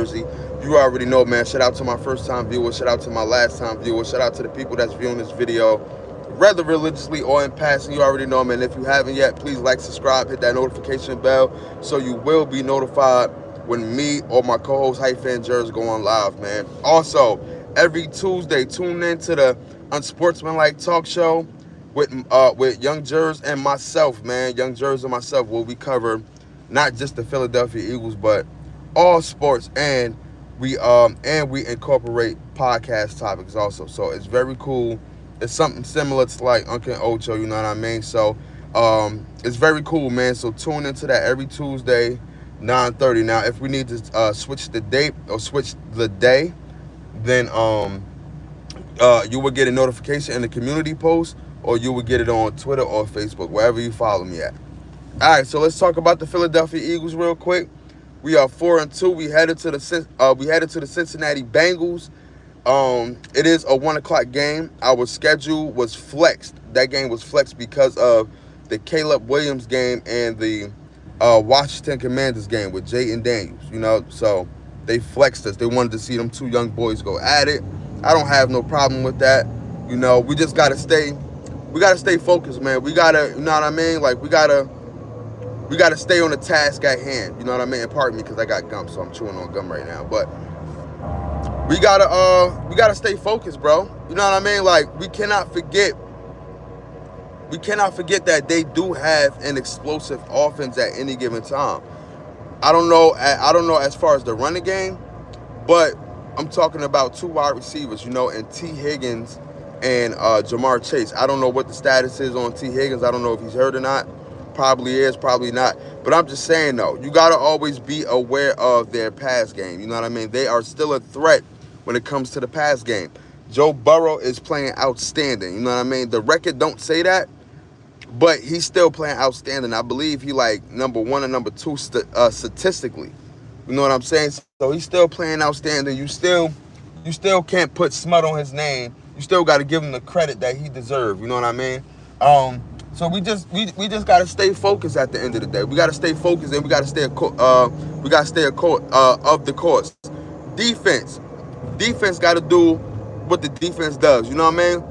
jersey. You already know, man. Shout out to my first-time viewers. Shout out to my last-time viewers. Shout out to the people that's viewing this video, whether religiously or in passing. You already know, man. If you haven't yet, please like, subscribe, hit that notification bell so you will be notified when me or my co-host Hyphen Jers go on live, man. Also, every Tuesday, tune in to the Unsportsmanlike Talk Show with Young Jers and myself, man. Young Jers and myself will be cover not just the Philadelphia Eagles, but all sports, and we incorporate podcast topics also. So it's very cool. It's something similar to like Uncle Ocho, you know what I mean? So it's very cool, man. So tune into that every Tuesday, 9:30. Now, if we need to switch the date or switch the day, then you will get a notification in the community post, or you will get it on Twitter or Facebook, wherever you follow me at. All right, so let's talk about the Philadelphia Eagles real quick. We are 4-2. We headed to the Cincinnati Bengals. It is a 1:00 game. Our schedule was flexed. That game was flexed because of the Caleb Williams game and the Washington Commanders game with Jayden Daniels. You know, so they flexed us. They wanted to see them two young boys go at it. I don't have no problem with that. You know, we just gotta stay. We gotta stay focused, man. We gotta, you know what I mean? Like we gotta stay on the task at hand. You know what I mean? And pardon me, because I got gum, so I'm chewing on gum right now. But we gotta stay focused, bro. You know what I mean? Like we cannot forget that they do have an explosive offense at any given time. I don't know as far as the running game, but I'm talking about two wide receivers, you know, and T. Higgins and Jamar Chase. I don't know what the status is on T. Higgins. I don't know if he's hurt or not. Probably is, probably not. But I'm just saying, though, you got to always be aware of their pass game. You know what I mean? They are still a threat when it comes to the pass game. Joe Burrow is playing outstanding. You know what I mean? The record don't say that, but he's still playing outstanding. I believe he like number 1 or number 2 statistically. You know what I'm saying? So he's still playing outstanding. You still can't put smut on his name. You still got to give him the credit that he deserves. You know what I mean? So we just got to stay focused at the end of the day. We got to stay focused, and we got to stay of the course. Defense got to do what the defense does. You know what I mean?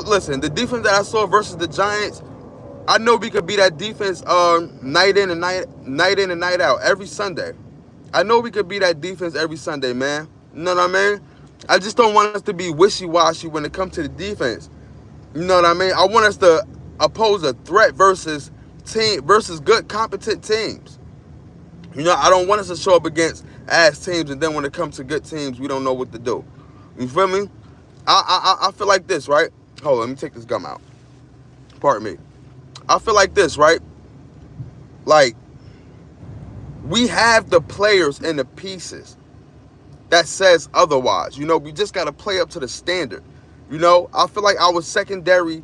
Listen, the defense that I saw versus the Giants, I know we could be that defense night in and night out every Sunday. I know we could be that defense every Sunday, man. You know what I mean? I just don't want us to be wishy-washy when it comes to the defense. You know what I mean? I want us to oppose a threat versus good, competent teams. You know, I don't want us to show up against ass teams, and then when it comes to good teams, we don't know what to do. You feel me? I feel like this, right? Hold on, let me take this gum out. Pardon me. I feel like this, right? Like, we have the players and the pieces that says otherwise. You know, we just got to play up to the standard. You know, I feel like our secondary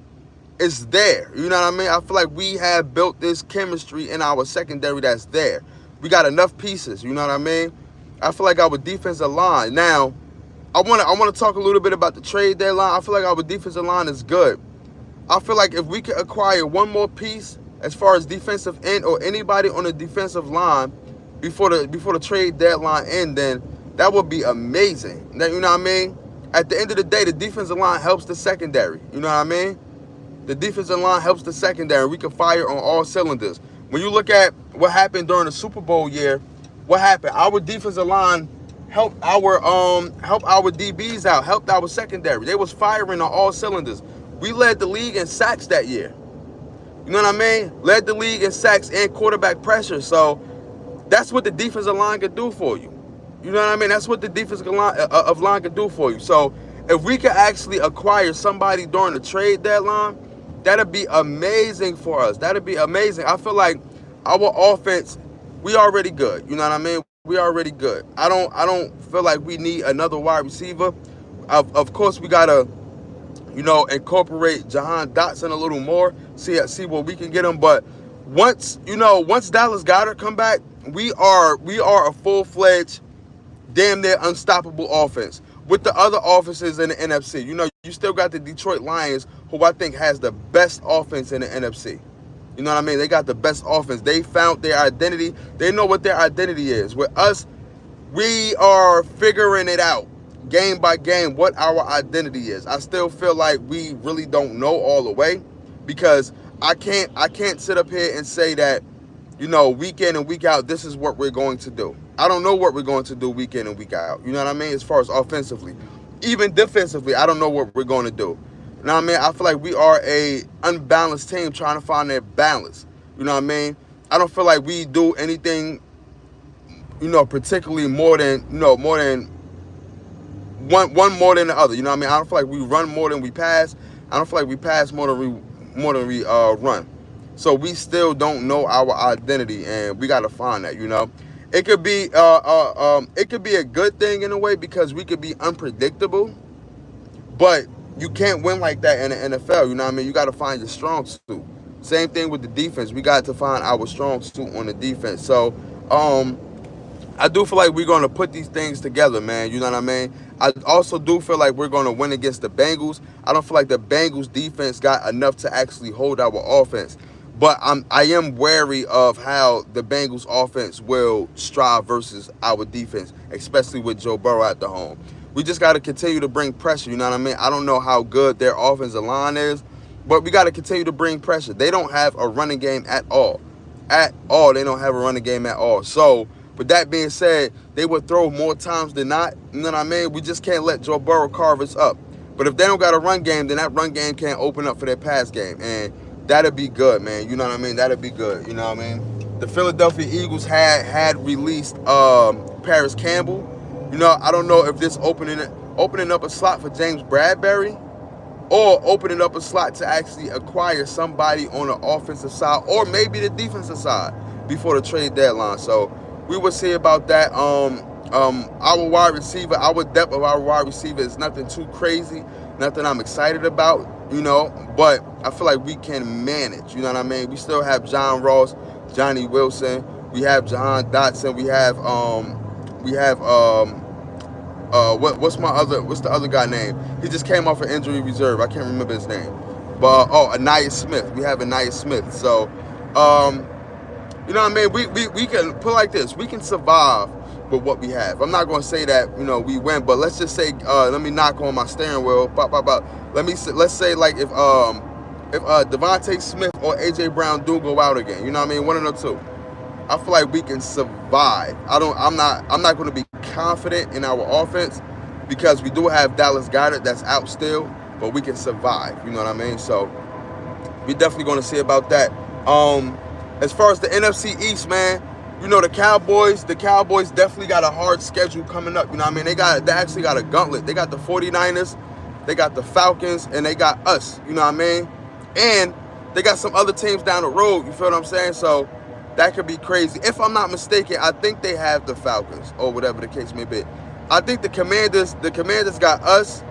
is there. You know what I mean? I feel like we have built this chemistry in our secondary that's there. We got enough pieces. You know what I mean? I feel like our defensive line. Now, I want to talk a little bit about the trade deadline. I feel like our defensive line is good. I feel like if we could acquire one more piece as far as defensive end or anybody on the defensive line before the trade deadline end, then that would be amazing. Now, you know what I mean? At the end of the day, the defensive line helps the secondary. You know what I mean? The defensive line helps the secondary. We can fire on all cylinders. When you look at what happened during the Super Bowl year, what happened? Our defensive line helped our DBs out, helped our secondary. They was firing on all cylinders. We led the league in sacks that year. You know what I mean? Led the league in sacks and quarterback pressure. So that's what the defensive line could do for you. You know what I mean? That's what the defensive line could do for you. So if we could actually acquire somebody during the trade deadline, that'd be amazing for us. That'd be amazing. I feel like our offense, we already good. You know what I mean? We already good. I don't feel like we need another wide receiver. Of course, we gotta, you know, incorporate Jahan Dotson a little more. See what we can get him. But once Dallas Goedert come back, we are a full-fledged, damn near unstoppable offense. With the other offenses in the NFC, you know, you still got the Detroit Lions, who I think has the best offense in the NFC. You know what I mean? They got the best offense. They found their identity. They know what their identity is. With us, we are figuring it out game by game what our identity is. I still feel like we really don't know all the way, because I can't sit up here and say that, week in and week out, this is what we're going to do. I don't know what we're going to do week in and week out. You know what I mean? As far as offensively, even defensively, I don't know what we're going to do. You know what I mean? I feel like we are a unbalanced team trying to find that balance. You know what I mean? I don't feel like we do anything, particularly more than one more than the other. You know what I mean? I don't feel like we run more than we pass. I don't feel like we pass more than we run. So we still don't know our identity, and we got to find that. It could be it could be a good thing in a way, because we could be unpredictable, but you can't win like that in the NFL. You know what I mean? You got to find your strong suit. Same thing with the defense. We got to find our strong suit on the defense. So I do feel like we're going to put these things together, man. You know what I mean? I also do feel like we're going to win against the Bengals. I don't feel like the Bengals defense got enough to actually hold our offense. But I am wary of how the Bengals offense will strive versus our defense, especially with Joe Burrow at the home. We just got to continue to bring pressure, you know what I mean? I don't know how good their offensive line is, but we got to continue to bring pressure. They don't have a running game at all. At all, they don't have a running game at all. So, with that being said, they would throw more times than not. You know what I mean? We just can't let Joe Burrow carve us up. But if they don't got a run game, then that run game can't open up for their pass game. And that'd be good, man. You know what I mean? That'd be good. You know what I mean? The Philadelphia Eagles had released Paris Campbell. I don't know if this opening up a slot for James Bradbury, or opening up a slot to actually acquire somebody on the offensive side, or maybe the defensive side before the trade deadline. So we will see about that. Our wide receiver, our depth of our wide receiver is nothing too crazy, nothing I'm excited about, but I feel like we can manage, you know what I mean? We still have John Ross, Johnny Wilson, we have Jahan Dotson, what's the other guy name? He just came off an injury reserve. I can't remember his name. But Anais Smith. We have Anais Smith. So you know what I mean? We can put it like this. We can survive with what we have. I'm not gonna say that, we win, but let's just say let me knock on my steering wheel. Let's say like if Devontae Smith or AJ Brown do go out again, you know what I mean? One of the two. I feel like we can survive. I'm not going to be confident in our offense, because we do have Dallas Goedert that's out still, but we can survive. You know what I mean? So we definitely going to see about that. As far as the NFC East, man, the Cowboys definitely got a hard schedule coming up. You know what I mean? They actually got a gauntlet. They got the 49ers, they got the Falcons, and they got us. You know what I mean? And they got some other teams down the road. You feel what I'm saying? So that could be crazy. If I'm not mistaken, I think they have the Falcons, or whatever the case may be. I think the Commanders got us.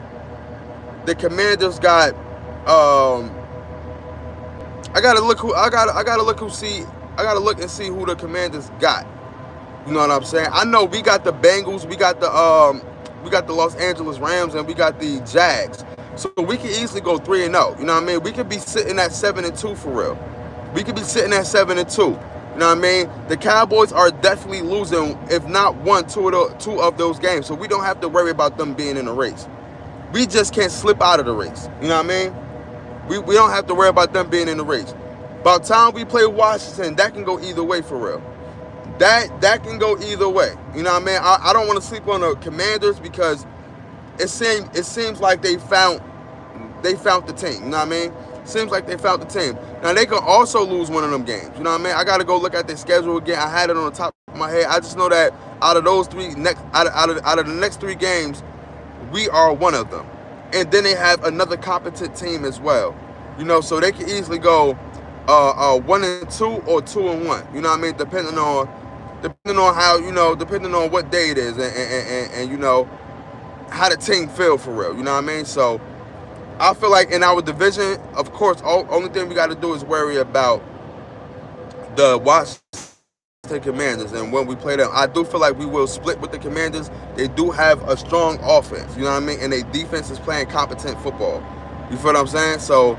The Commanders got I gotta look and see who the Commanders got. You know what I'm saying? I know we got the Bengals, we got the Los Angeles Rams, and we got the Jags. So we could easily go 3-0. You know what I mean? We could be sitting at 7-2 for real. We could be sitting at 7-2. You know what I mean? The Cowboys are definitely losing, if not two of those games. So we don't have to worry about them being in the race. We just can't slip out of the race. You know what I mean? We don't have to worry about them being in the race. About time we play Washington, that can go either way for real. That can go either way. You know what I mean? I don't want to sleep on the Commanders, because it seems like they found the team. You know what I mean? Seems like they found the team. Now, they can also lose one of them games. You know what I mean? I got to go look at their schedule again. I had it on the top of my head. I just know that out of the next 3 games, we are one of them. And then they have another competent team as well. So they can easily go 1-2 or 2-1. You know what I mean? Depending on how, depending on what day it is, and how the team feel for real. You know what I mean? So I feel like in our division, of course, only thing we got to do is worry about the Washington Commanders, and when we play them, I do feel like we will split with the Commanders. They do have a strong offense, you know what I mean, and their defense is playing competent football. You feel what I'm saying? So,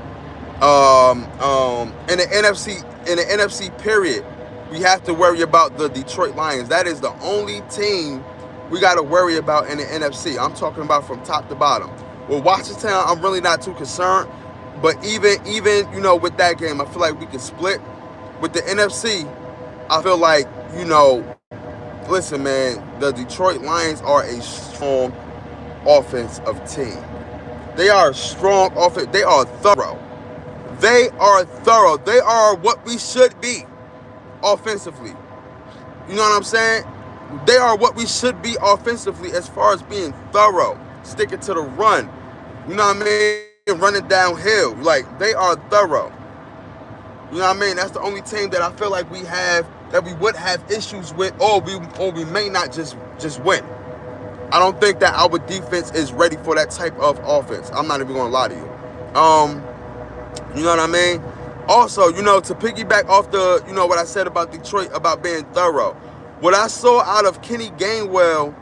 in the NFC period, we have to worry about the Detroit Lions. That is the only team we got to worry about in the NFC. I'm talking about from top to bottom. With Washington, I'm really not too concerned. But even with that game, I feel like we can split. With the NFC, I feel like, listen, man, the Detroit Lions are a strong offensive team. They are a strong offense. They are thorough. They are thorough. They are what we should be offensively. You know what I'm saying? They are what we should be offensively as far as being thorough, sticking to the run. You know what I mean? Running downhill. Like, they are thorough. You know what I mean? That's the only team that I feel like we would have issues with, or we may not just win. I don't think that our defense is ready for that type of offense. I'm not even gonna lie to you. You know what I mean? Also, to piggyback off the, what I said about Detroit about being thorough. What I saw out of Kenny Gainwell,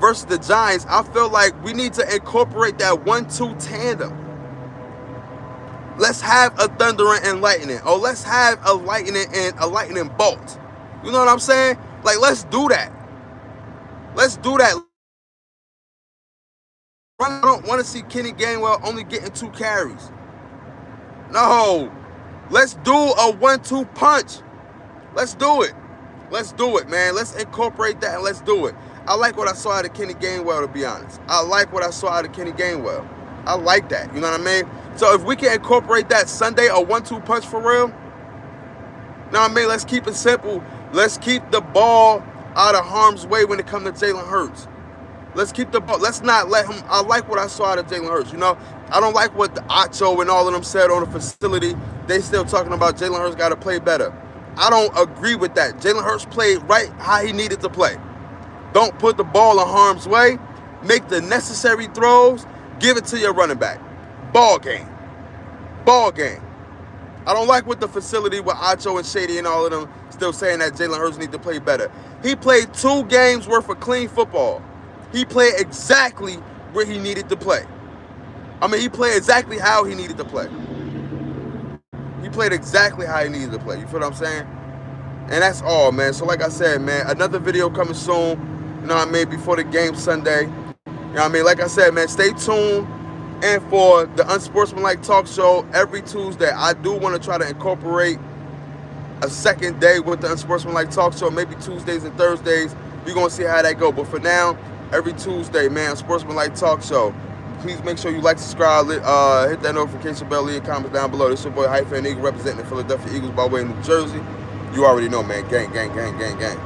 versus the Giants, I feel like we need to incorporate that 1-2 tandem. Let's have a thunder and lightning, or let's have a lightning and a lightning bolt. You know what I'm saying? Like, let's do that. Let's do that. I don't want to see Kenny Gainwell only getting 2 carries. No. Let's do a 1-2 punch. Let's do it. Let's do it, man. Let's incorporate that and let's do it. I like what I saw out of Kenny Gainwell, to be honest. I like what I saw out of Kenny Gainwell. I like that. You know what I mean? So if we can incorporate that Sunday, a 1-2 punch for real, you know what I mean? Let's keep it simple. Let's keep the ball out of harm's way when it comes to Jalen Hurts. Let's keep the ball. Let's not let him. I like what I saw out of Jalen Hurts. I don't like what the Acho and all of them said on the facility. They still talking about Jalen Hurts got to play better. I don't agree with that. Jalen Hurts played right how he needed to play. Don't put the ball in harm's way. Make the necessary throws. Give it to your running back. Ball game. Ball game. I don't like what the facility with Acho and Shady and all of them still saying that Jalen Hurts need to play better. He played 2 games worth of clean football. He played exactly where he needed to play. I mean, he played exactly how he needed to play. He played exactly how he needed to play. You feel what I'm saying? And that's all, man. So like I said, man, another video coming soon. You know what I mean? Before the game Sunday. You know what I mean? Like I said, man, stay tuned. And for the Unsportsmanlike Talk Show every Tuesday, I do want to try to incorporate a second day with the Unsportsmanlike Talk Show, maybe Tuesdays and Thursdays. We're going to see how that go. But for now, every Tuesday, man, Unsportsmanlike Talk Show. Please make sure you like, subscribe, hit that notification bell, leave comments down below. This is your boy, Hyphen Eagle, representing the Philadelphia Eagles by way of New Jersey. You already know, man. Gang, gang, gang, gang, gang.